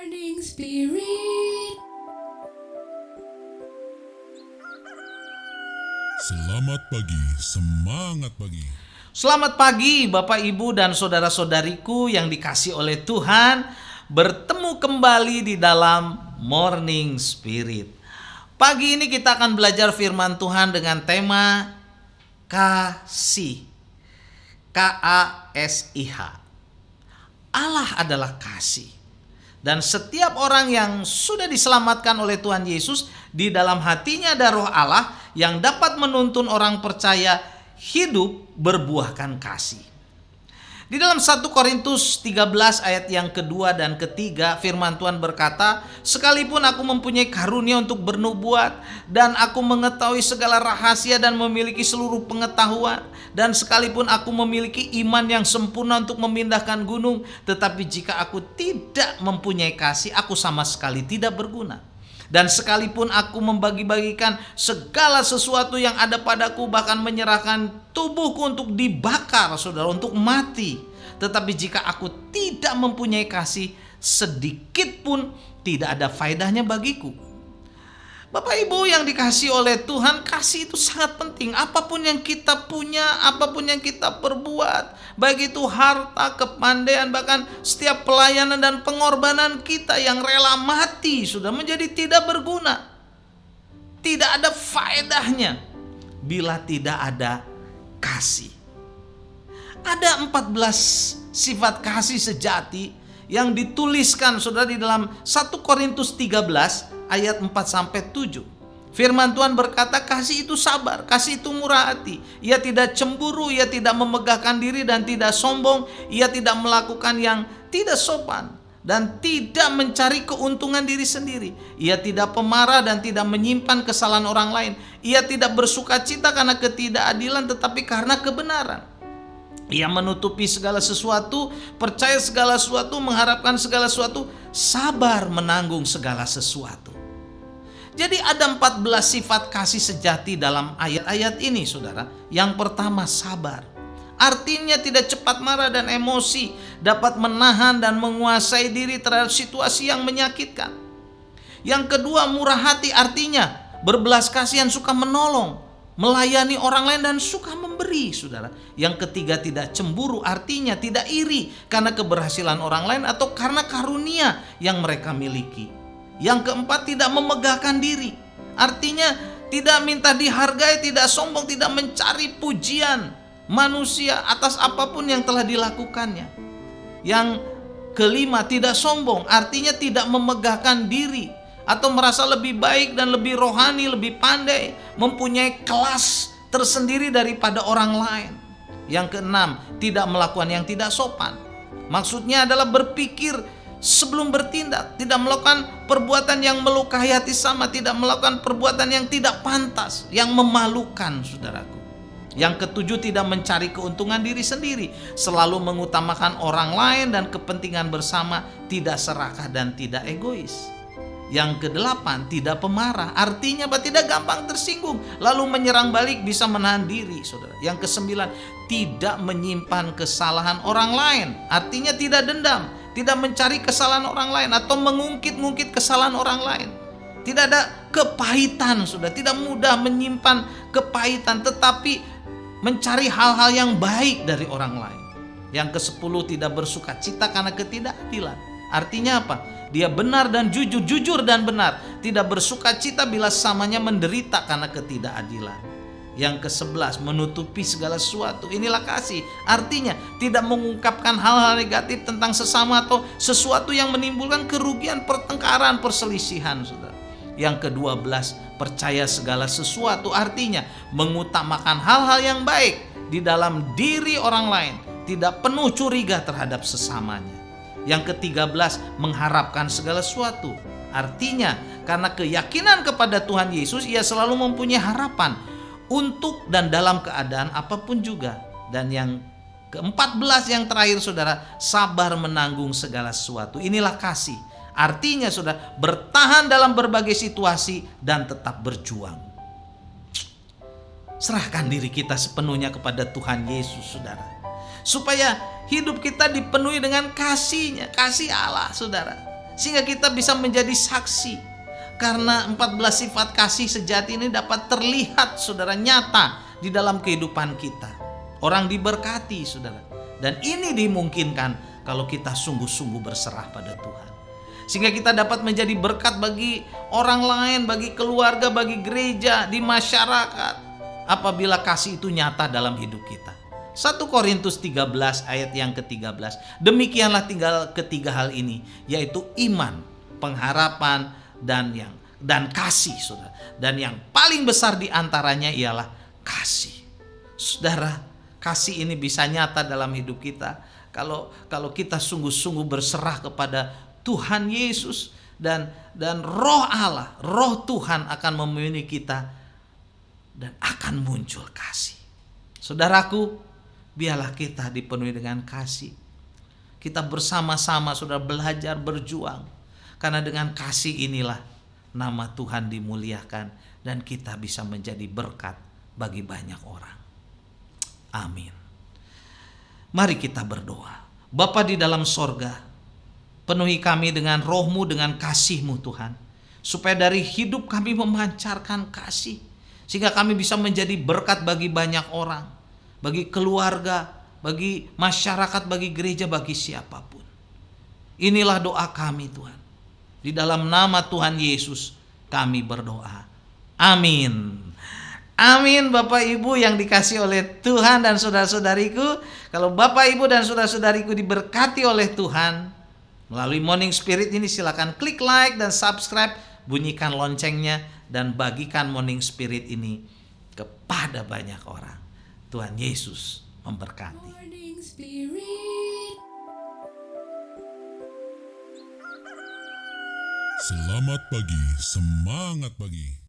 Morning Spirit. Selamat pagi, semangat pagi. Selamat pagi Bapak Ibu dan saudara-saudariku yang dikasih oleh Tuhan. Bertemu kembali di dalam Morning Spirit. Pagi ini kita akan belajar firman Tuhan dengan tema kasih. K-A-S-I-H. Allah adalah kasih. Dan setiap orang yang sudah diselamatkan oleh Tuhan Yesus, di dalam hatinya ada roh Allah yang dapat menuntun orang percaya hidup berbuahkan kasih. Di dalam 1 Korintus 13 ayat yang kedua dan ketiga, firman Tuhan berkata, "Sekalipun aku mempunyai karunia untuk bernubuat, dan aku mengetahui segala rahasia dan memiliki seluruh pengetahuan, dan sekalipun aku memiliki iman yang sempurna untuk memindahkan gunung, tetapi jika aku tidak mempunyai kasih, aku sama sekali tidak berguna. Dan sekalipun aku membagi-bagikan segala sesuatu yang ada padaku, bahkan menyerahkan tubuhku untuk dibakar, saudara, untuk mati, tetapi jika aku tidak mempunyai kasih, sedikit pun tidak ada faedahnya bagiku." Bapak Ibu yang dikasihi oleh Tuhan, kasih itu sangat penting. Apapun yang kita punya, apapun yang kita perbuat, baik itu harta, kepandaian, bahkan setiap pelayanan dan pengorbanan kita yang rela mati sudah menjadi tidak berguna. Tidak ada faedahnya bila tidak ada kasih. Ada 14 sifat kasih sejati yang dituliskan saudara di dalam 1 Korintus 13 ayat 4-7. Firman Tuhan berkata, kasih itu sabar, kasih itu murah hati. Ia tidak cemburu, ia tidak memegahkan diri dan tidak sombong. Ia tidak melakukan yang tidak sopan dan tidak mencari keuntungan diri sendiri. Ia tidak pemarah dan tidak menyimpan kesalahan orang lain. Ia tidak bersukacita karena ketidakadilan, tetapi karena kebenaran. Ia menutupi segala sesuatu, percaya segala sesuatu, mengharapkan segala sesuatu, sabar menanggung segala sesuatu. Jadi ada 14 sifat kasih sejati dalam ayat-ayat ini, saudara. Yang pertama, sabar. Artinya tidak cepat marah dan emosi, dapat menahan dan menguasai diri terhadap situasi yang menyakitkan. Yang kedua, murah hati, artinya berbelas kasihan, suka menolong, melayani orang lain dan suka memberi, saudara. Yang ketiga, tidak cemburu, artinya tidak iri karena keberhasilan orang lain atau karena karunia yang mereka miliki. Yang keempat, tidak memegahkan diri, artinya tidak minta dihargai, tidak sombong, tidak mencari pujian manusia atas apapun yang telah dilakukannya. Yang kelima, tidak sombong, artinya tidak memegahkan diri atau merasa lebih baik dan lebih rohani, lebih pandai, mempunyai kelas tersendiri daripada orang lain. Yang keenam, tidak melakukan yang tidak sopan. Maksudnya adalah berpikir sebelum bertindak, tidak melakukan perbuatan yang melukai hati sama, tidak melakukan perbuatan yang tidak pantas, yang memalukan, saudaraku. Yang ketujuh, tidak mencari keuntungan diri sendiri, selalu mengutamakan orang lain dan kepentingan bersama, tidak serakah dan tidak egois. Yang kedelapan, tidak pemarah, artinya tidak gampang tersinggung, lalu menyerang balik, bisa menahan diri, saudara. Yang kesembilan, tidak menyimpan kesalahan orang lain, artinya tidak dendam, tidak mencari kesalahan orang lain atau mengungkit-ungkit kesalahan orang lain. Tidak ada kepahitan, sudah tidak mudah menyimpan kepahitan, tetapi mencari hal-hal yang baik dari orang lain. Yang kesepuluh, tidak bersukacita karena ketidakadilan. Artinya apa? Dia benar dan jujur, jujur dan benar, tidak bersukacita bila samanya menderita karena ketidakadilan. Yang ke-11, menutupi segala sesuatu. Inilah kasih. Artinya tidak mengungkapkan hal-hal negatif tentang sesama atau sesuatu yang menimbulkan kerugian, pertengkaran, perselisihan, saudara. Yang ke-12, percaya segala sesuatu. Artinya mengutamakan hal-hal yang baik di dalam diri orang lain, tidak penuh curiga terhadap sesamanya. Yang ke-13, mengharapkan segala sesuatu. Artinya karena keyakinan kepada Tuhan Yesus, ia selalu mempunyai harapan untuk dan dalam keadaan apapun juga. Dan yang ke-14 yang terakhir, saudara, sabar menanggung segala sesuatu. Inilah kasih. Artinya, saudara, bertahan dalam berbagai situasi dan tetap berjuang. Serahkan diri kita sepenuhnya kepada Tuhan Yesus, saudara, supaya hidup kita dipenuhi dengan kasih-Nya, kasih Allah, saudara. sehingga kita bisa menjadi saksi. Karena 14 sifat kasih sejati ini dapat terlihat, saudara, nyata di dalam kehidupan kita. Orang diberkati, saudara. Dan ini dimungkinkan kalau kita sungguh-sungguh berserah pada Tuhan. Sehingga kita dapat menjadi berkat bagi orang lain, bagi keluarga, bagi gereja, di masyarakat. Apabila kasih itu nyata dalam hidup kita. 1 Korintus 13 ayat yang ke-13. Demikianlah tinggal ketiga hal ini, yaitu iman, pengharapan, dan kasih, saudara. Dan yang paling besar di antaranya ialah kasih. Saudara, kasih ini bisa nyata dalam hidup kita kalau kita sungguh-sungguh berserah kepada Tuhan Yesus, dan Roh Allah, Roh Tuhan akan memenuhi kita dan akan muncul kasih. Saudaraku, biarlah kita dipenuhi dengan kasih. Kita bersama-sama, saudara, belajar berjuang. Karena dengan kasih inilah nama Tuhan dimuliakan dan kita bisa menjadi berkat bagi banyak orang. Amin. Mari kita berdoa. Bapa di dalam sorga, penuhi kami dengan Roh-Mu, dengan kasih-Mu Tuhan. Supaya dari hidup kami memancarkan kasih. Sehingga kami bisa menjadi berkat bagi banyak orang. Bagi keluarga, bagi masyarakat, bagi gereja, bagi siapapun. Inilah doa kami Tuhan. Di dalam nama Tuhan Yesus kami berdoa. Amin. Amin. Bapak Ibu yang dikasihi oleh Tuhan dan saudara-saudariku, kalau Bapak Ibu dan saudara-saudariku diberkati oleh Tuhan melalui Morning Spirit ini, silakan klik like dan subscribe, bunyikan loncengnya, dan bagikan Morning Spirit ini kepada banyak orang. Tuhan Yesus memberkati. Morning Spirit. Selamat pagi, semangat pagi.